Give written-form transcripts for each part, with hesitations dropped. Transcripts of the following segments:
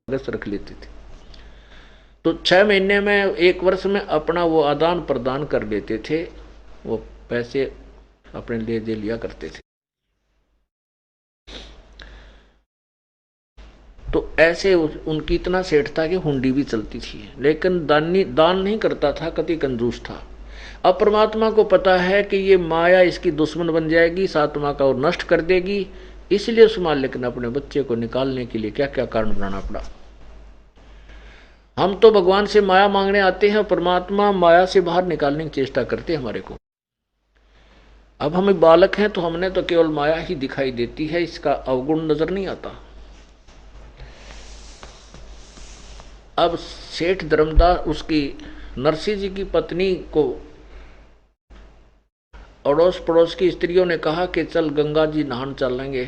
कागज रख लेते थे। तो 6 महीने में 1 वर्ष में अपना वो आदान प्रदान कर लेते थे, वो पैसे अपने लिए दे लिया करते थे। तो ऐसे उनकी इतना सेठ था कि हुंडी भी चलती थी, लेकिन दान नहीं करता था, कति कंजूस था। अब परमात्मा को पता है कि ये माया इसकी दुश्मन बन जाएगी, इस आत्मा का और नष्ट कर देगी, इसलिए उस मालिक ने अपने बच्चे को निकालने के लिए क्या क्या कारण बनाना पड़ा। हम तो भगवान से माया मांगने आते हैं, परमात्मा माया से बाहर निकालने की चेष्टा करते हैं हमारे को। अब हम बालक हैं तो हमने तो केवल माया ही दिखाई देती है, इसका अवगुण नजर नहीं आता। अब सेठ धर्मदास उसकी नरसिंह जी की पत्नी को अड़ोस पड़ोस की स्त्रियों ने कहा कि चल गंगा जी नहान चलेंगे,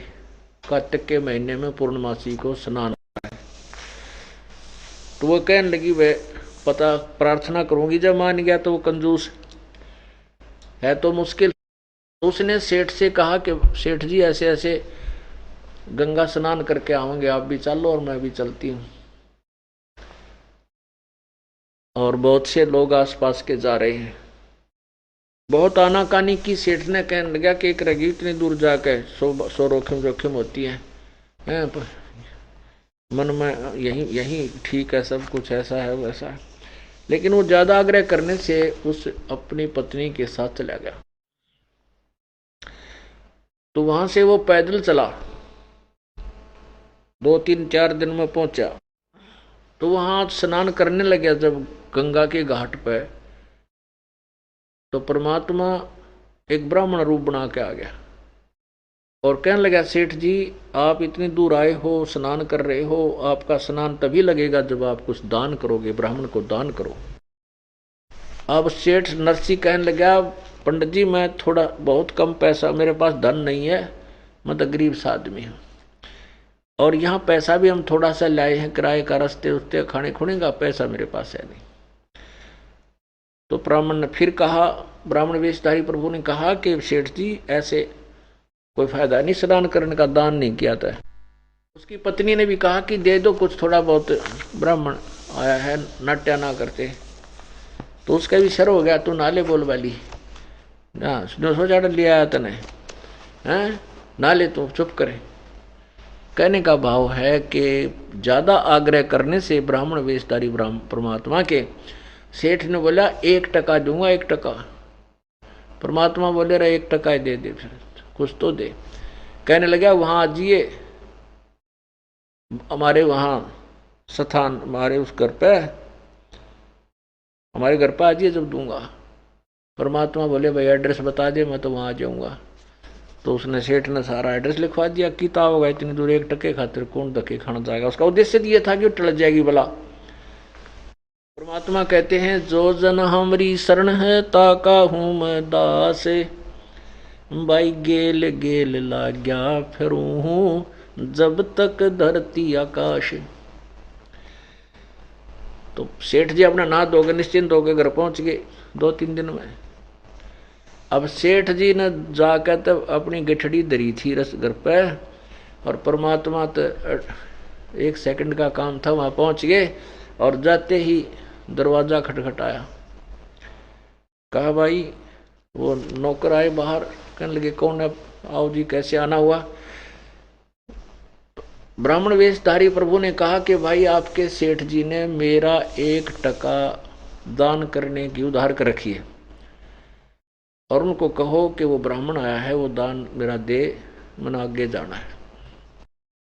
कार्तिक के महीने में पूर्णमासी को स्नान है। तो वो कहने लगी वे पता प्रार्थना करूंगी, जब मान गया तो वो कंजूस है तो मुश्किल। उसने सेठ से कहा कि सेठ जी ऐसे ऐसे गंगा स्नान करके आवेंगे, आप भी चलो और मैं भी चलती हूँ। और बहुत से लोग आसपास के जा रहे हैं। बहुत आनाकानी की, सेठ ने कहने लगा कि एक रगी इतनी दूर जाकर सो रोखिम जोखिम होती है, मन में यही ठीक है, सब कुछ ऐसा है वैसा है। लेकिन वो ज्यादा आग्रह करने से उस अपनी पत्नी के साथ चला गया। तो वहां से वो पैदल चला, 2-3-4 दिन में पहुंचा। तो वहां स्नान करने लगा जब गंगा के घाट पे, तो परमात्मा एक ब्राह्मण रूप बना के आ गया और कहने लगा, सेठ जी आप इतनी दूर आए हो, स्नान कर रहे हो, आपका स्नान तभी लगेगा जब आप कुछ दान करोगे, ब्राह्मण को दान करो। अब सेठ नरसिंह कहने लगा, पंडित जी मैं थोड़ा बहुत कम पैसा, मेरे पास धन नहीं है, मैं तो गरीब सा आदमी हूँ, और यहाँ पैसा भी हम थोड़ा सा लाए हैं किराए का, रस्ते उस्ते खाने खुने का पैसा मेरे पास है नहीं। तो ब्राह्मण ने फिर कहा, ब्राह्मण वेशधारी प्रभु ने कहा कि सेठ जी ऐसे कोई फायदा नहीं, स्नान करने का दान नहीं किया था। उसकी पत्नी ने भी कहा कि दे दो कुछ थोड़ा बहुत, ब्राह्मण आया है, नाट्या ना करते। तो उसका भी शर हो गया, तू नाले बोल वाली ना, सोचा लिया आया तने हैं, नाले तू चुप करे। कहने का भाव है कि ज्यादा आग्रह करने से ब्राह्मण वेशधारी परमात्मा के, सेठ ने बोला 1 टका दूंगा, 1 टका। परमात्मा बोले रहा 1 टका ही दे दे, फिर कुछ तो दे। कहने लगा वहां आजिए, हमारे वहां स्थान, हमारे उस घर पे, हमारे घर पे आजिए जब दूंगा। परमात्मा बोले भाई एड्रेस बता दे, मैं तो वहां आ जाऊंगा। तो उसने, सेठ ने सारा एड्रेस लिखवा दिया। किता होगा इतनी दूर 1 टके खातिर कौन धक्के खाना जाएगा। उसका उद्देश्य ये था कि वो टल जाएगी भला। परमात्मा कहते हैं, जो जन हमारी शरण है ताका हूं मैं दास, भाई गेल गेल लाग्या फिरू हूं जब तक धरती आकाश। तो सेठ जी अपना नहा धोकर निश्चिंत होकर घर पहुंच गए 2-3 दिन में। अब सेठ जी ने जाकर तब अपनी गठड़ी धरी थी रस घर पे, और परमात्मा तो 1 सेकंड का काम था, वहां पहुंच गए और जाते ही दरवाजा खटखटाया। कहा भाई, वो नौकर आए बाहर, कहने लगे कौन है, आओ जी कैसे आना हुआ। ब्राह्मण वेशधारी प्रभु ने कहा कि भाई आपके सेठ जी ने मेरा 1 टका दान करने की उधार कर रखी है, और उनको कहो कि वो ब्राह्मण आया है वो दान मेरा दे, मैंने आगे जाना है।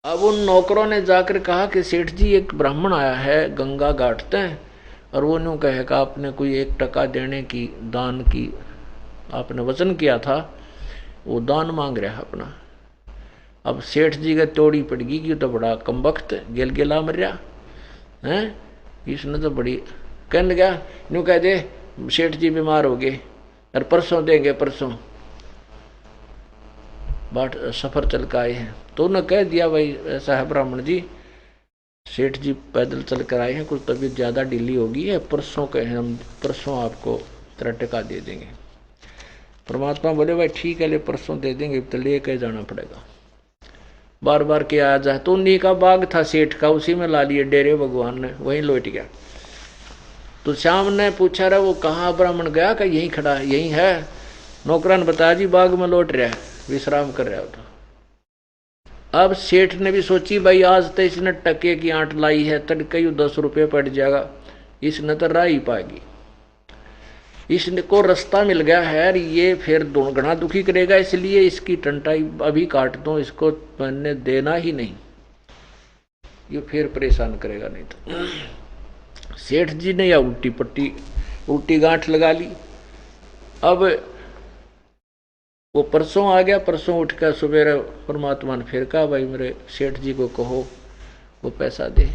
अब उन नौकरों ने जाकर कहा कि सेठ जी एक ब्राह्मण आया है गंगा घाटते हैं, और वो न्यू कहेगा आपने कोई 1 टका देने की, दान की आपने वचन किया था, वो दान मांग रहा है अपना। अब सेठ जी का तोड़ी पड़गी कि तो बड़ा कम वक्त गेल गेला मर रहा है, इसने तो बड़ी कहने लगा, न्यू कह दे सेठ जी बीमार हो गए और परसों देंगे, परसों बाट सफर चल कर आए हैं। तो उन्होंने कह दिया भाई ऐसा है ब्राह्मण जी, सेठ जी पैदल चल कर आए हैं, कुछ तबीयत ज़्यादा ढीली होगी है, परसों कहें हम, परसों आपको 3 टका दे देंगे। परमात्मा बोले भाई ठीक है, ले परसों दे देंगे, तो ले कर जाना पड़ेगा। बार बार के आया जाए। तो उन्हीं का बाग था सेठ का, उसी में ला लिए डेरे भगवान ने, वहीं लौट गया। तो श्याम ने पूछा रहा वो कहाँ ब्राह्मण गया, का यहीं खड़ा है, यहीं है। नौकरा ने बताया जी बाग में लौट रहा है, विश्राम कर रहा होता। अब सेठ ने भी सोची भाई आज तो इसने टके की आंट लाई है, तड़के 10 रुपये पड़ जाएगा, इसने तो राह ही पाएगी, इसको रास्ता मिल गया है, ये फिर घना दुखी करेगा, इसलिए इसकी टंटाई अभी काट दो, इसको मैंने देना ही नहीं, ये फिर परेशान करेगा नहीं तो। सेठ जी ने या उल्टी गांठ लगा ली। अब वो परसों आ गया, परसों उठ कर सवेरे परमात्मा ने फिर कहा भाई मेरे सेठ जी को कहो वो पैसा दे।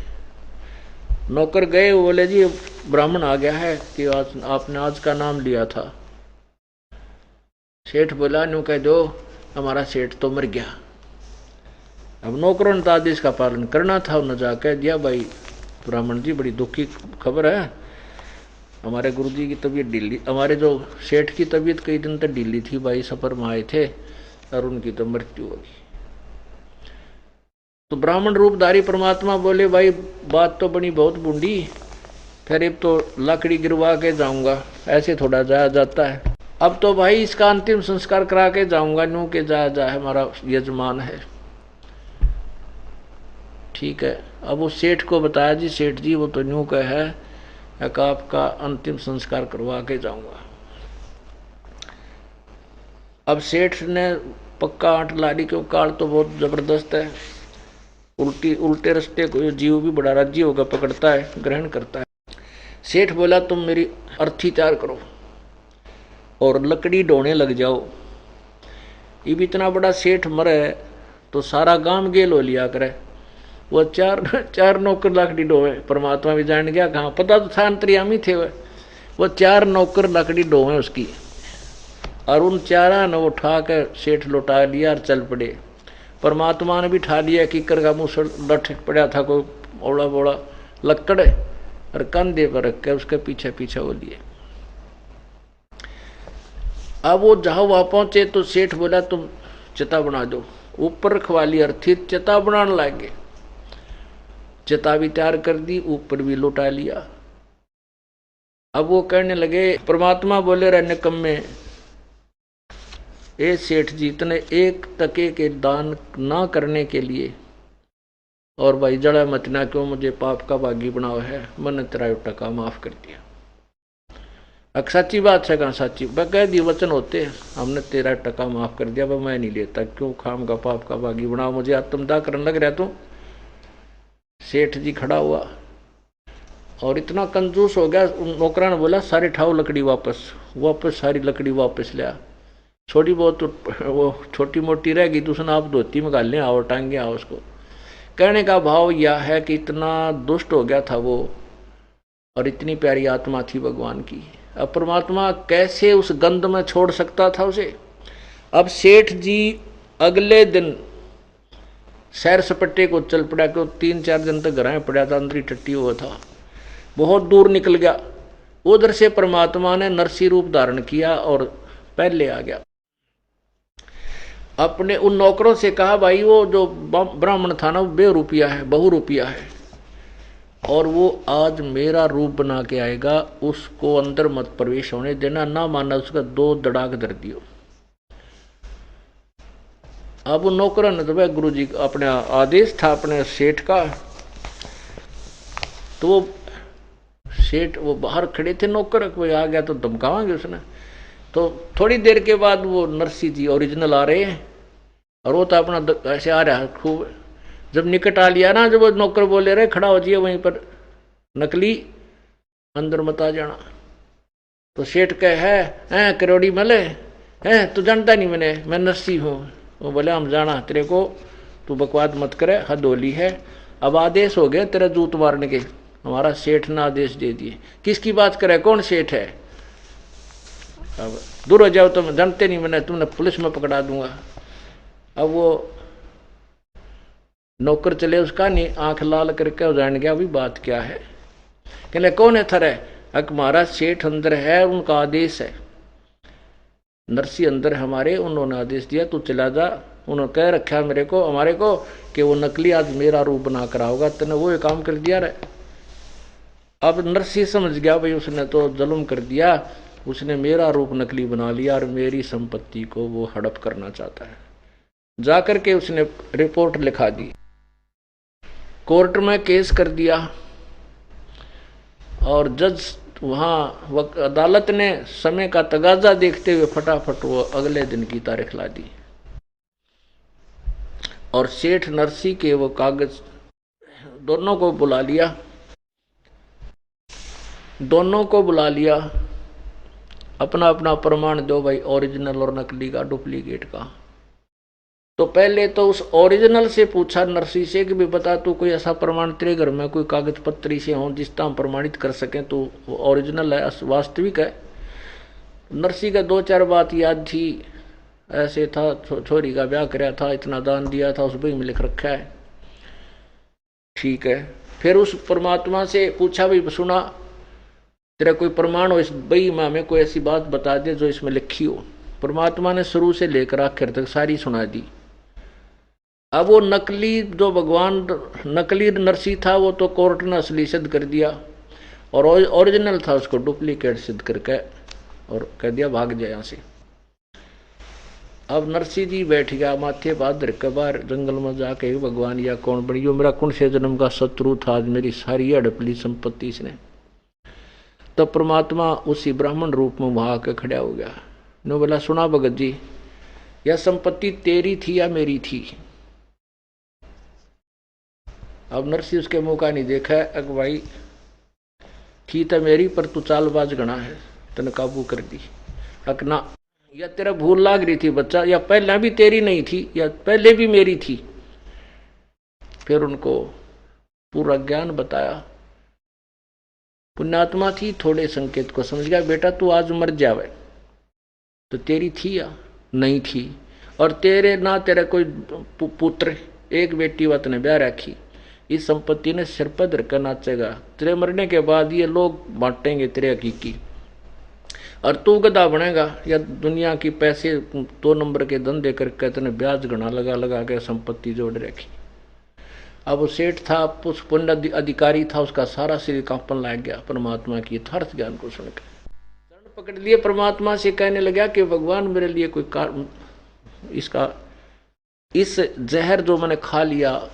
नौकर गए, वो बोले जी ब्राह्मण आ गया है कि आज आपने आज का नाम लिया था। सेठ बोला न्यू कह दो हमारा सेठ तो मर गया। अब नौकरों ने तो आदेश का पालन करना था, उन्होंने जाकर दिया भाई ब्राह्मण जी बड़ी दुख की खबर है, हमारे गुरुजी की तबीयत ढीली, हमारे जो सेठ की तबीयत कई दिन तक ढीली थी भाई, सफर में आए थे और उनकी तो मृत्यु होगी। तो ब्राह्मण रूपधारी परमात्मा बोले भाई बात तो बनी बहुत बूंदी, फिर अब तो लकड़ी गिरवा के जाऊंगा, ऐसे थोड़ा जाया जाता है, अब तो भाई इसका अंतिम संस्कार करा के जाऊंगा, न्यू के जाया जाए हमारा यजमान है। ठीक है, अब वो सेठ को बताया जी सेठ जी वो तो न्यू का है, आपका अंतिम संस्कार करवा के जाऊंगा। अब सेठ ने पक्का आंट ला ली, क्यों काल तो बहुत जबरदस्त है, उल्टे रास्ते को जीव भी बड़ा राज्य होगा पकड़ता है, ग्रहण करता है। सेठ बोला तुम मेरी अर्थी तैयार करो और लकड़ी ढोने लग जाओ। ये इतना बड़ा सेठ मरे तो सारा गांव गेल हो लिया करे, वो चार नौकर लकड़ी ढोए, परमात्मा भी जान गया कहाँ, पता तो था अंतर्यामी थे वो 4 नौकर लकड़ी ढोए उसकी, और उन 4 ने उठा कर सेठ लौटा लिया और चल पड़े। परमात्मा ने भी ठा लिया, कीकर का मुँह लठ पड़ा था कोई ओड़ा बोड़ा लक्कड़, और कंधे पर रख के उसके पीछे पीछे वो लिए। अब वो जहां वहां पहुंचे तो सेठ बोला तुम चिता बना दो, ऊपर रखवा ली अर्थी चिता बनाने लगे, चिता भी तैयार कर दी, ऊपर भी लौटा लिया। अब वो कहने लगे, परमात्मा बोले रहे निकम्मे, ए सेठ जी इतने एक टके के दान ना करने के लिए, और भाई जड़ा मत ना क्यों मुझे पाप का भागी बनाओ है, मैंने तेरा टका माफ कर दिया। अब सच्ची बात है, कहाँ सच्ची कह दी वचन होते, हमने तेरा टका माफ कर दिया, मैं नहीं लेता, क्यों खाम का पाप का भागी बनाओ मुझे, आत्मदाह करने लग रहा तू। सेठ जी खड़ा हुआ और इतना कंजूस हो गया, नौकरा ने बोला सारे ठाओ लकड़ी वापस सारी लकड़ी वापस लिया, थोड़ी बहुत तो वो छोटी मोटी रह गई तो उसने आप धोती में गाल लें आओ टांगे आओ उसको। कहने का भाव यह है कि इतना दुष्ट हो गया था वो, और इतनी प्यारी आत्मा थी भगवान की, अब परमात्मा कैसे उस गंध में छोड़ सकता था उसे। अब सेठ जी अगले दिन सैर सपट्टे को चल पड़ा, क्यों 3-4 दिन तक घर पड़ा था, अंदर ही टट्टी हुआ था, बहुत दूर निकल गया। उधर से परमात्मा ने नरसी रूप धारण किया और पहले आ गया। अपने उन नौकरों से कहा भाई वो जो ब्राह्मण था ना वो बहुरूपिया है, और वो आज मेरा रूप बना के आएगा, उसको अंदर मत प्रवेश होने देना, ना माना उसका 2 दड़ाक धर दियो। अब वो नौकरों ने तो भाई गुरु जी अपने आदेश था अपने सेठ का, तो वो सेठ वो बाहर खड़े थे, नौकर कोई आ गया तो धमकावांगे उसने। तो थोड़ी देर के बाद वो नरसी जी ओरिजिनल आ रहे हैं, और वो तो अपना ऐसे आ रहा है खूब, जब निकट आ लिया ना, जब वो नौकर बोले रहे खड़ा हो जाइए वहीं पर, नकली अंदर मत आ जाना। तो सेठ कहे है करोड़ी मले है, तू जानता नहीं मैं नरसी हूँ। वो बोले हम जाना तेरे को, तू बकवाद मत करे, हद होली है, अब आदेश हो गए तेरा जूत मारने के, हमारा सेठ ने आदेश दे दिए। किसकी बात करे, कौन सेठ है, अब दूर हो जाओ, तुम जानते नहीं तुमने पुलिस में पकड़ा दूंगा। अब वो नौकर चले उसका नहीं, आंख लाल करके जान गया अभी बात क्या है। कहले कौन है थरे, हमारा सेठ अंदर है, उनका आदेश है, नरसी अंदर हमारे, उन्होंने आदेश दिया तू चला जा, उन्होंने कह रखा मेरे को हमारे को कि वो नकली आज मेरा रूप बना कर आओगा, तने वो ये काम कर दिया रहे। अब नरसिंह समझ गया भाई उसने तो जुल्म कर दिया, उसने मेरा रूप नकली बना लिया और मेरी संपत्ति को वो हड़प करना चाहता है। जाकर के उसने रिपोर्ट लिखा दी, कोर्ट में केस कर दिया और जज वहां अदालत ने समय का तगाजा देखते हुए फटाफट वो अगले दिन की तारीख ला दी और सेठ नरसी के वो कागज दोनों को बुला लिया, अपना अपना प्रमाण दो भाई, ओरिजिनल और नकली का, डुप्लीकेट का। तो पहले तो उस ओरिजिनल से पूछा नरसी से कि भी बता तू कोई ऐसा प्रमाण तेरे घर में कोई कागज पत्री से हो जिसका हम प्रमाणित कर सकें तो वो ओरिजिनल है, वास्तविक है। नरसी का दो चार बात याद थी, ऐसे था छोरी का ब्याह कराया था, इतना दान दिया था, उस बही में लिख रखा है, ठीक है। फिर उस परमात्मा से पूछा भाई सुना तेरा कोई प्रमाण हो इस बही में, हमें कोई ऐसी बात बता दे जो इसमें लिखी हो। परमात्मा ने शुरू से लेकर आखिर तक सारी सुना दी। अब वो नकली जो भगवान नकली नरसी था वो तो कोर्ट ने असली सिद्ध कर दिया और ओरिजिनल था उसको डुप्लीकेट सिद्ध करके और कह दिया भाग जाए यहाँ से। अब नरसी जी बैठ गया माथे बात के बाहर जंगल में जाके, भगवान या कौन बनी, जो मेरा कौन से जन्म का शत्रु था, आज मेरी सारी हड़प ली संपत्ति इसने। तब परमात्मा उसी ब्राह्मण रूप में वहां आके खड़ा हो गया, ने बोला सुना भगत जी, यह संपत्ति तेरी थी या मेरी थी? अब नरसी उसके मुंह का नहीं देखा, अग भाई थी तो मेरी, पर तू चालबाज गणा है, तने काबू कर दी। अकना या तेरा भूल लाग रही थी बच्चा, या पहले भी तेरी नहीं थी या पहले भी मेरी थी। फिर उनको पूरा ज्ञान बताया। पुण्यात्मा थी, थोड़े संकेत को समझ गया, बेटा तू आज मर जावे तो तेरी थी या नहीं थी, और तेरे ना तेरा कोई पुत्र, एक बेटी वत ने ब्याह रखी, इस संपत्ति ने सिर पर धरकर नाचेगा, तेरे मरने के बाद ये लोग बांटेंगे तेरे हकीकी, और तू गधा बनेगा या दुनिया की पैसे 2 नंबर के धंधे करके तेने ब्याज गणा लगा लगा के संपत्ति जोड़ रखी। अब वो सेठ था, उस पुण्य अधिकारी था, उसका सारा शरीर कांपन लग गया परमात्मा की यथार्थ ज्ञान को सुनकर। चरण पकड़ लिए, परमात्मा से कहने लगा कि भगवान मेरे लिए कोई कारण, इसका इस जहर जो मैंने खा लिया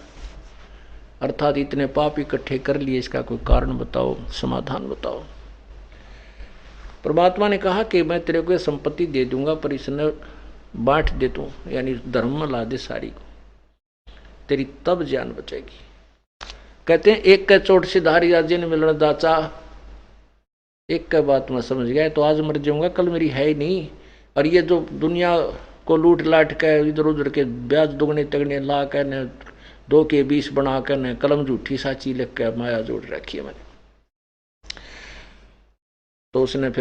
अर्थात इतने पाप इकट्ठे कर लिए, इसका कोई कारण बताओ, समाधान बताओ। परमात्मा ने कहा कि मैं तेरे को संपत्ति दे दूंगा, पर इसने बांट दे तू, यानी धर्म में ला दे सारी को, तेरी तब जान बचेगी। कहते हैं एक का चोट से धारी आज ने मिलना दाचा, एक का बात मैं समझ गया, तो आज मर जाऊंगा, कल मेरी है ही नहीं। और ये जो दुनिया को लूट लाट के इधर उधर के ब्याज दुगने तगने ला कर ने 2 के 20 बना कर ने कलम झूठी साची लिख के माया जोड़ रखी है मैंने। तो उसने